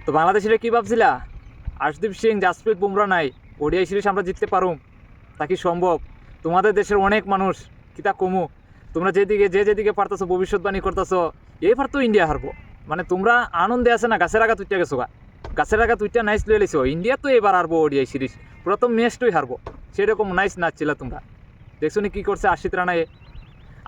তো বাংলাদেশিরা কী ভাবছিলা আর্শদীপ সিং জাসপ্রীত বুমরা নাই ওডিআই সিরিজ আমরা জিততে পারুম, তা কি সম্ভব? তোমাদের দেশের অনেক মানুষ কিতা কমু, তোমরা যেদিকে পারতেছো ভবিষ্যৎবাণী করতেছো এইবার তো ইন্ডিয়া হারবো। মানে তোমরা আনন্দে আছে না, গাছের আগা তুইটা গেছো, গাছের আগা তুইটা নাইস লয়ে লেছো। ইন্ডিয়া তো এবার হারবো ওডিআই সিরিজ, প্রথম ম্যাচটাই হারবো, সেরকম নাইস নাচছিল তোমরা। দেখছো নি কী করছে আর্শিত রানায়ে?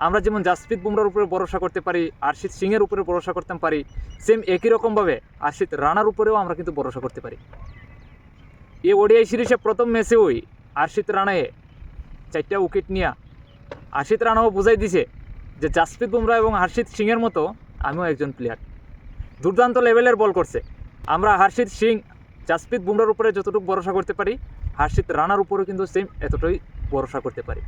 আমরা যেমন জাসপ্রীত বুমরার উপরে ভরসা করতে পারি, আর্শিত সিংয়ের উপরে ভরসা করতে পারি, সেম একই রকমভাবে আর্শিত রানার উপরেও আমরা কিন্তু ভরসা করতে পারি। এই ওডিআই সিরিজে প্রথম ম্যাচে ওই আর্শিত রানায়ে 4টা উইকেট নিয়ে আর্শিত রানাও বুঝাই দিছে যে জাসপ্রীত বুমরা এবং হর্ষিত সিংয়ের মতো আমিও একজন প্লেয়ার। দুর্দান্ত লেভেলের বল করছে। আমরা হর্ষিত সিং জাসপ্রীত বুমরার উপরে যতটুকু ভরসা করতে পারি, হর্ষিত রানার উপরেও কিন্তু সেম এতটাই ভরসা করতে পারি।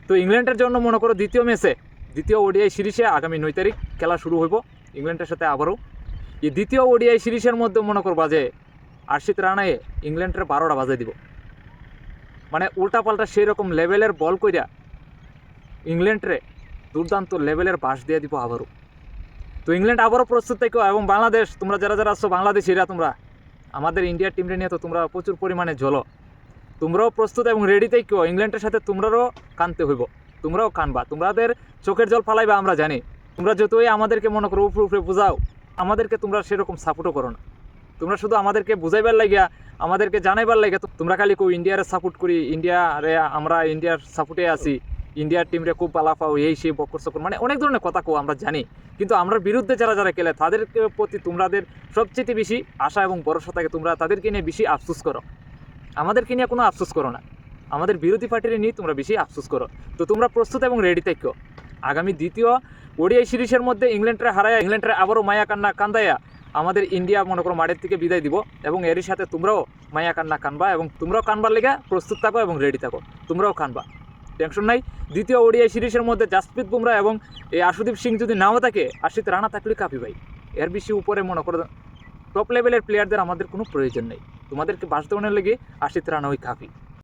তো ইংল্যান্ডের জন্য মনে করো দ্বিতীয় ওডিআই সিরিজে আগামী 9 তারিখ খেলা শুরু হইব ইংল্যান্ডের সাথে আবারও। এই দ্বিতীয় ওডিআই সিরিজের মধ্যে মনে করবা যে আর্শিত রানায়ে ইংল্যান্ডের 12টা বাজে দিব। মানে উল্টাপাল্টা সেই রকম লেভেলের বল কইরা ইংল্যান্ডরে দুর্দান্ত লেভেলের বাস দিয়ে দিব আবারও। তো ইংল্যান্ড আবারও প্রস্তুত থেকো, এবং বাংলাদেশ তোমরা যারা আসছো বাংলাদেশিরা, তোমরা আমাদের ইন্ডিয়ার টিমরে নিয়ে তো তোমরা প্রচুর পরিমাণে ঝোলো, তোমরাও প্রস্তুত এবং রেডি থেকো। ইংল্যান্ডের সাথে তোমরাও কানতে হইব, তোমরাও কানবা, তোমাদের চোখের জল ফালাইবা আমরা জানি। তোমরা যতই আমাদেরকে মনে করো উপরে বুঝাও, আমাদেরকে তোমরা সেরকম সাপোর্টও করো না। তোমরা শুধু আমাদেরকে বুঝাইবার লাগিয়া, আমাদেরকে জানাইবার লাগিয়া তোমরা খালি কেউ ইন্ডিয়ারে সাপোর্ট করি, আমরা ইন্ডিয়ার সাপোর্টে আছি, ইন্ডিয়ার টিমরে খুব পালা পাও, এই সেই বকর সকর, মানে অনেক ধরনের কথা কো আমরা জানি। কিন্তু আমরা বিরুদ্ধে যারা খেলে তাদের প্রতি তোমাদের সবচেয়ে বেশি আশা এবং ভরসা থাকে, তোমরা তাদেরকে নিয়ে বেশি আফসোস করো, আমাদেরকে নিয়ে কোনো আফসোস করো না। আমাদের বিরোধী পার্টির নিয়ে তোমরা বেশি আফসোস করো। তো তোমরা প্রস্তুত এবং রেডি থেকো। আগামী দ্বিতীয় ওডিআই সিরিজের মধ্যে ইংল্যান্ডরে হারায়া, ইংল্যান্ডরে আবারও মায়া কান্না কান্দাইয়া আমাদের ইন্ডিয়া মনে করো মাঠের থেকে বিদায় দিব, এবং এরই সাথে তোমরাও মায়া কান্না কানবা, এবং তোমরাও কানবার লেগে প্রস্তুত থাকো এবং রেডি থাকো, তোমরাও কানবা, টেনশন নাই। দ্বিতীয় ওডিআই সিরিজের মধ্যে জাসপ্রীত বুমরা এবং এই আর্শদীপ সিং যদি নাও থাকে, আর্শিত রানা থাকলে কাফি ভাই। এর বেশি উপরে মনে করো টপ লেভেলের প্লেয়ারদের আমাদের কোনো প্রয়োজন নেই, তোমাদেরকে বাস দেওয়ানোর লেগে আর্শিত রানা ওই কাফি।